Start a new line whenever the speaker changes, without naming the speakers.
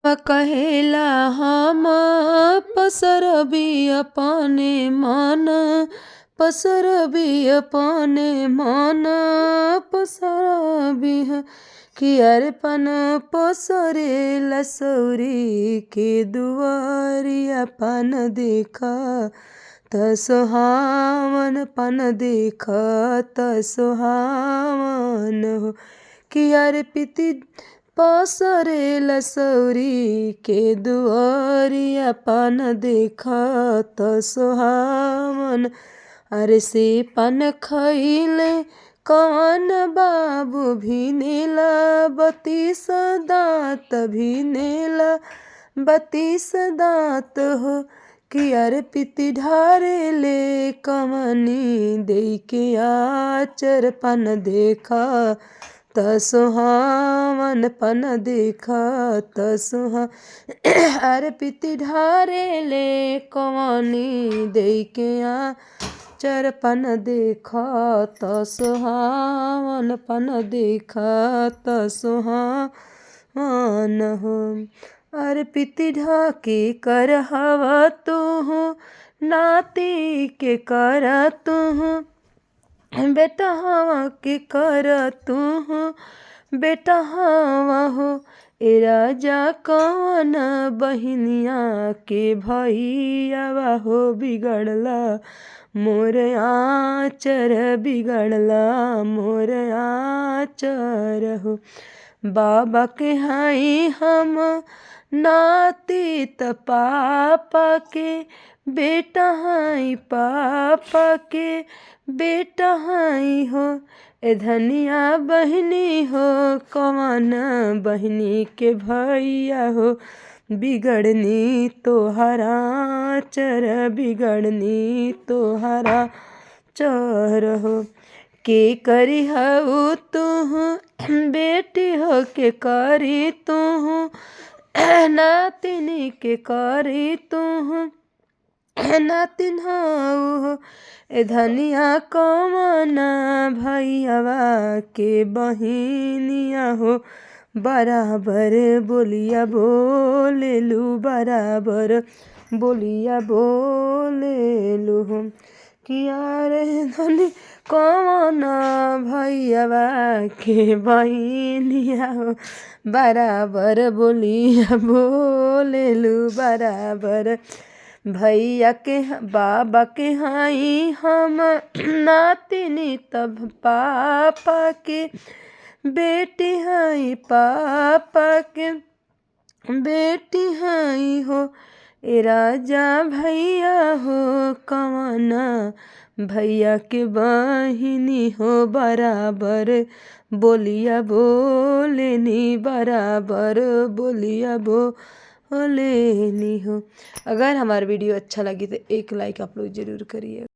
कहेला हम पसरबी अपने मन, पसरबी अपने मन, पसरबी कि अरपन पसरे लसौरी के दुआरिया पन देखा त सुहावन पन देखा त सुहावन हो कि अर्पित पसरे लसौरी के दुआरिया पन देखा त सुहावन। अरे से पन खइले कौन बाबू भिनेला बतीस दांत भिनेला बतीस दांत हो कि अर्पित ढारे ले कमनी दे के आचर पन देखा त सुहावन पन देखा त सुहा अर्पित ढारे ले कमनी दे के आचर पन देखा त सुहावन पन देखा त सुहावन हो। अर्पित ढाके कर हवा तू नाती के कर तू बेटा हवा के कर तू बेटा हवा हो। ए राजा कौन बहिनिया के भैया हो बिगड़ला मोर आचर बिगड़ला मोर आचर हो। बाबा के हाई हम नाती त पापा के बेटा हाई पापा के बेटा हाई हो। ए धनिया बहनी हो कौन बहनी के भैया हो बिगड़नी तोहरा चर बिगड़नी तोहरा चर हो। के करी हऊ तू बेटी हो के करी तू नातिनी के करी तू नातिन हो। ए धनिया कौन भैयावा के बहिनिया हो बराबर बोलिया बोलेलू बराबर बोलिया बोलेलू हो किया रे धनी कौन भैयावा के बहिनिया हो बराबर बोलिया बोलेलू बराबर भैया के बाबा के हाई हम नातिनी तब पापा के बेटी हाई पापा के बेटी हाई हो। ए राजा भैया हो कौन भैया के बहिनी हो बराबर बोलिया बोलेनी बराबर बोलिया बोलेनी हो। अगर हमारा वीडियो अच्छा लगी तो एक लाइक आप लोग ज़रूर करिए।